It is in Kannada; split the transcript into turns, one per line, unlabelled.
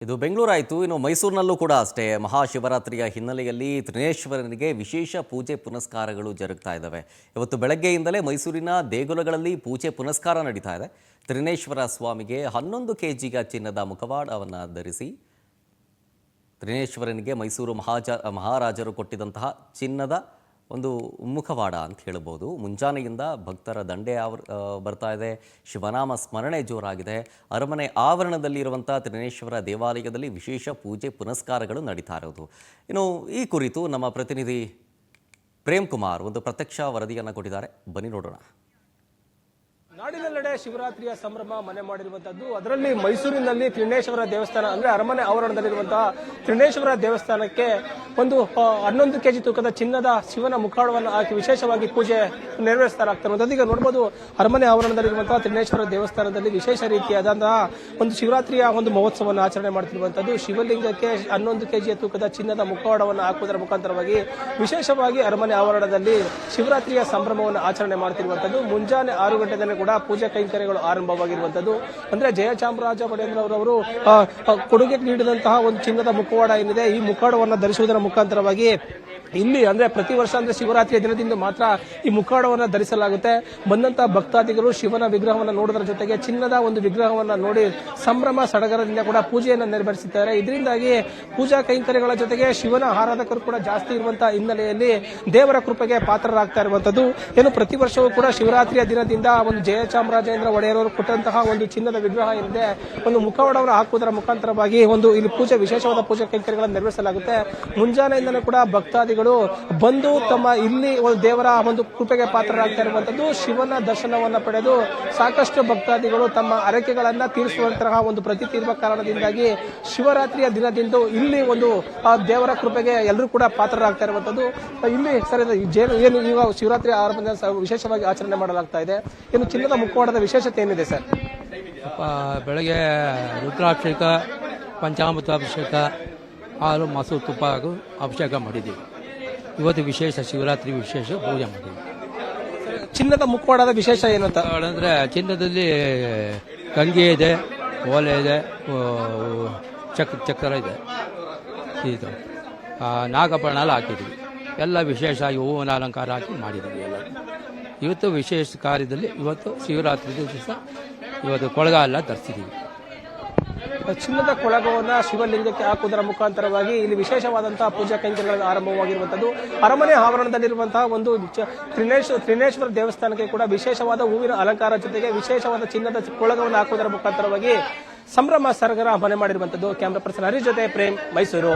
ಇದು ಬೆಂಗಳೂರಾಯಿತು. ಇನ್ನು ಮೈಸೂರಿನಲ್ಲೂ ಕೂಡ ಅಷ್ಟೇ ಮಹಾಶಿವರಾತ್ರಿಯ ಹಿನ್ನೆಲೆಯಲ್ಲಿ ತ್ರಿನೇಶ್ವರನಿಗೆ ವಿಶೇಷ ಪೂಜೆ ಪುನಸ್ಕಾರಗಳು ಜರುಗ್ತಾ ಇದ್ದಾವೆ. ಇವತ್ತು ಬೆಳಗ್ಗೆಯಿಂದಲೇ ಮೈಸೂರಿನ ದೇಗುಲಗಳಲ್ಲಿ ಪೂಜೆ ಪುನಸ್ಕಾರ ನಡೀತಾ ಇದೆ. ತ್ರಿನೇಶ್ವರ ಸ್ವಾಮಿಗೆ 11 kg ಚಿನ್ನದ ಮುಖವಾಡವನ್ನು ಧರಿಸಿ ತ್ರಿನೇಶ್ವರನಿಗೆ ಮೈಸೂರು ಮಹಾರಾಜರು ಕೊಟ್ಟಿದ್ದಂತಹ ಚಿನ್ನದ ಒಂದು ಮುಖವಾಡ ಅಂತ ಹೇಳ್ಬೋದು. ಮುಂಜಾನೆಯಿಂದ ಭಕ್ತರ ದಂಡೆ ಬರ್ತಾ ಇದೆ. ಶಿವನಾಮ ಸ್ಮರಣೆ ಜೋರಾಗಿದೆ. ಅರಮನೆ ಆವರಣದಲ್ಲಿರುವಂಥ ತ್ರಿನೇಶ್ವರ ದೇವಾಲಯದಲ್ಲಿ ವಿಶೇಷ ಪೂಜೆ ಪುನಸ್ಕಾರಗಳು ನಡೀತಾ ಇರೋದು. ಇನ್ನು ಈ ಕುರಿತು ನಮ್ಮ ಪ್ರತಿನಿಧಿ ಪ್ರೇಮ್ ಕುಮಾರ್ ಒಂದು ಪ್ರತ್ಯಕ್ಷ ವರದಿಯನ್ನು ಕೊಟ್ಟಿದ್ದಾರೆ. ಬನ್ನಿ ನೋಡೋಣ.
ನಾಡಿನೆಲ್ಲೆಡೆ ಶಿವರಾತ್ರಿಯ ಸಂಭ್ರಮ ಮನೆ ಮಾಡಿರುವಂತದ್ದು. ಅದರಲ್ಲಿ ಮೈಸೂರಿನಲ್ಲಿ ತ್ರಿನೇಶ್ವರ ದೇವಸ್ಥಾನ ಅಂದ್ರೆ ಅರಮನೆ ಆವರಣದಲ್ಲಿರುವಂತಹ ತ್ರಿನೇಶ್ವರ ದೇವಸ್ಥಾನಕ್ಕೆ ಒಂದು 11 kg ತೂಕದ ಚಿನ್ನದ ಶಿವನ ಮುಖವಾಡವನ್ನು ಹಾಕಿ ವಿಶೇಷವಾಗಿ ಪೂಜೆ ನೆರವೇರಿಸಲಾಗ್ತಿರುವಂತದ್ದು. ಈಗ ನೋಡಬಹುದು, ಅರಮನೆ ಆವರಣದಲ್ಲಿರುವಂತಹ ತ್ರಿನೇಶ್ವರ ದೇವಸ್ಥಾನದಲ್ಲಿ ವಿಶೇಷ ರೀತಿಯಾದಂತಹ ಒಂದು ಶಿವರಾತ್ರಿಯ ಒಂದು ಮಹೋತ್ಸವವನ್ನು ಆಚರಣೆ ಮಾಡ್ತಿರುವಂತದ್ದು. ಶಿವಲಿಂಗಕ್ಕೆ 11 kg ತೂಕದ ಚಿನ್ನದ ಮುಖವಾಡವನ್ನು ಹಾಕುವುದರ ಮುಖಾಂತರವಾಗಿ ವಿಶೇಷವಾಗಿ ಅರಮನೆ ಆವರಣದಲ್ಲಿ ಶಿವರಾತ್ರಿಯ ಸಂಭ್ರಮವನ್ನು ಆಚರಣೆ ಮಾಡ್ತಿರುವಂತದ್ದು. ಮುಂಜಾನೆ 6 ಗಂಟೆಯಲ್ಲಿ ಕೂಡ ಪೂಜಾ ಕೈಂಕರ್ಯಗಳು ಆರಂಭವಾಗಿರುವಂತದ್ದು. ಅಂದ್ರೆ ಜಯಚಾಮರಾಜ ಒಡೆಯರ್ ಅವರು ಕೊಡುಗೆ ನೀಡಿದಂತಹ ಒಂದು ಚಿನ್ನದ ಮುಖವಾಡ ಏನಿದೆ, ಈ ಮುಖವಾಡವನ್ನು ಧರಿಸುವುದರ ಮುಖಾಂತರವಾಗಿ ಇಲ್ಲಿ ಅಂದ್ರೆ ಪ್ರತಿ ವರ್ಷ ಅಂದ್ರೆ ಶಿವರಾತ್ರಿಯ ದಿನದಿಂದ ಮಾತ್ರ ಈ ಮುಖವಾಡವನ್ನು ಧರಿಸಲಾಗುತ್ತೆ. ಬಂದಂತಹ ಭಕ್ತಾದಿಗಳು ಶಿವನ ವಿಗ್ರಹವನ್ನು ನೋಡುವುದರ ಜೊತೆಗೆ ಚಿನ್ನದ ಒಂದು ವಿಗ್ರಹವನ್ನು ನೋಡಿ ಸಂಭ್ರಮ ಸಡಗರದಿಂದ ಕೂಡ ಪೂಜೆಯನ್ನು ನೆರವೇರಿಸುತ್ತಾರೆ. ಇದರಿಂದಾಗಿ ಪೂಜಾ ಕೈಂಕರ್ಯಗಳ ಜೊತೆಗೆ ಶಿವನ ಆರಾಧಕರು ಕೂಡ ಜಾಸ್ತಿ ಇರುವಂತಹ ಹಿನ್ನೆಲೆಯಲ್ಲಿ ದೇವರ ಕೃಪೆಗೆ ಪಾತ್ರರಾಗ್ತಾ ಇರುವಂತದ್ದು. ಏನು ಪ್ರತಿ ವರ್ಷವೂ ಕೂಡ ಶಿವರಾತ್ರಿಯ ದಿನದಿಂದ ಒಂದು ಜಯಚಾಮರಾಜೇಂದ್ರ ಒಡೆಯರವರು ಕೊಟ್ಟಂತಹ ಒಂದು ಚಿನ್ನದ ವಿಗ್ರಹ ಏನಿದೆ, ಒಂದು ಮುಖವಾಡವನ್ನು ಹಾಕುವುದರ ಮುಖಾಂತರವಾಗಿ ಒಂದು ಇಲ್ಲಿ ಪೂಜೆ ವಿಶೇಷವಾದ ಪೂಜಾ ಕೈಂಕರ್ಯಗಳನ್ನು ನೆರವೇರಿಸಲಾಗುತ್ತೆ. ಮುಂಜಾನೆಯಿಂದಲೇ ಕೂಡ ಭಕ್ತಾದಿಗಳು ಬಂದು ತಮ್ಮ ಇಲ್ಲಿ ಒಂದು ದೇವರ ಒಂದು ಕೃಪೆಗೆ ಪಾತ್ರರಾಗ್ತಾ ಇರುವಂತದ್ದು. ಶಿವನ ದರ್ಶನವನ್ನ ಪಡೆದು ಸಾಕಷ್ಟು ಭಕ್ತಾದಿಗಳು ತಮ್ಮ ಹರಕೆಗಳನ್ನ ತೀರಿಸುವಂತಹ ಒಂದು ಪ್ರತೀತಿ ಇರುವ ಕಾರಣದಿಂದಾಗಿ ಶಿವರಾತ್ರಿಯ ದಿನದಿಂದ ಇಲ್ಲಿ ಒಂದು ದೇವರ ಕೃಪೆಗೆ ಎಲ್ಲರೂ ಕೂಡ ಪಾತ್ರರಾಗ್ತಾ ಇರುವಂತದ್ದು. ಇಲ್ಲಿ ಸರ್ ಏನು ಈಗ ಶಿವರಾತ್ರಿ ಆರಂಭದ ವಿಶೇಷವಾಗಿ ಆಚರಣೆ ಮಾಡಲಾಗ್ತಾ ಇದೆ. ಏನು ಚಿನ್ನದ ಮುಖವಾಡದ ವಿಶೇಷತೆ ಏನಿದೆ ಸರ್?
ಬೆಳಗ್ಗೆ ರುದ್ರಾಭಿಷೇಕ, ಪಂಚಾಮೃತ ಅಭಿಷೇಕ, ಹಾಲು ಮೊಸರು ತುಪ್ಪ ಹಾಗೂ ಅಭಿಷೇಕ ಮಾಡಿದ್ದೀವಿ. ಇವತ್ತು ವಿಶೇಷ ಶಿವರಾತ್ರಿ ವಿಶೇಷ ಪೂಜೆ ಮಾಡಿದ್ದೀವಿ.
ಚಿನ್ನದ ಮುಖವಾಡದ ವಿಶೇಷ ಏನು ಅಂತ
ಅಂದ್ರೆ ಚಿನ್ನದಲ್ಲಿ ಗಂಗೆ ಇದೆ, ಓಲೆ ಇದೆ, ಚಕ್ರ ಇದೆ, ಇದು ನಾಗಪರ್ಣ ಹಾಕಿದ್ದೀವಿ. ಎಲ್ಲ ವಿಶೇಷ ಹೂವಿನ ಅಲಂಕಾರ ಹಾಕಿ ಮಾಡಿದ್ದೀವಿ. ಎಲ್ಲ ಇವತ್ತು ವಿಶೇಷ ಕಾರ್ಯದಲ್ಲಿ ಇವತ್ತು ಶಿವರಾತ್ರಿ ದಿವಸ ಇವತ್ತು ಕೊಳಗ ಎಲ್ಲ ಧರಿಸಿದ್ದೀವಿ.
ಚಿನ್ನದ ಕೊಳಗವನ್ನು ಶಿವಲಿಂಗಕ್ಕೆ ಹಾಕುವುದರ ಮುಖಾಂತರವಾಗಿ ಇಲ್ಲಿ ವಿಶೇಷವಾದಂತಹ ಪೂಜಾ ಕೈಂಕರ್ಯಗಳು ಆರಂಭವಾಗಿರುವಂತದ್ದು. ಅರಮನೆ ಆವರಣದಲ್ಲಿರುವಂತಹ ಒಂದು ತ್ರಿನೇಶ್ವರ ದೇವಸ್ಥಾನಕ್ಕೆ ಕೂಡ ವಿಶೇಷವಾದ ಹೂವಿನ ಅಲಂಕಾರ ಜೊತೆಗೆ ವಿಶೇಷವಾದ ಚಿನ್ನದ ಕೊಳಗವನ್ನು ಹಾಕುವುದರ ಮುಖಾಂತರವಾಗಿ ಸಂಭ್ರಮ ಸಡಗರ ಮನೆ ಮಾಡಿರುವಂತದ್ದು. ಕ್ಯಾಮರಾ ಪರ್ಸನ್ ಹರೀಶ್ ಜೊತೆ ಪ್ರೇಮ್, ಮೈಸೂರು.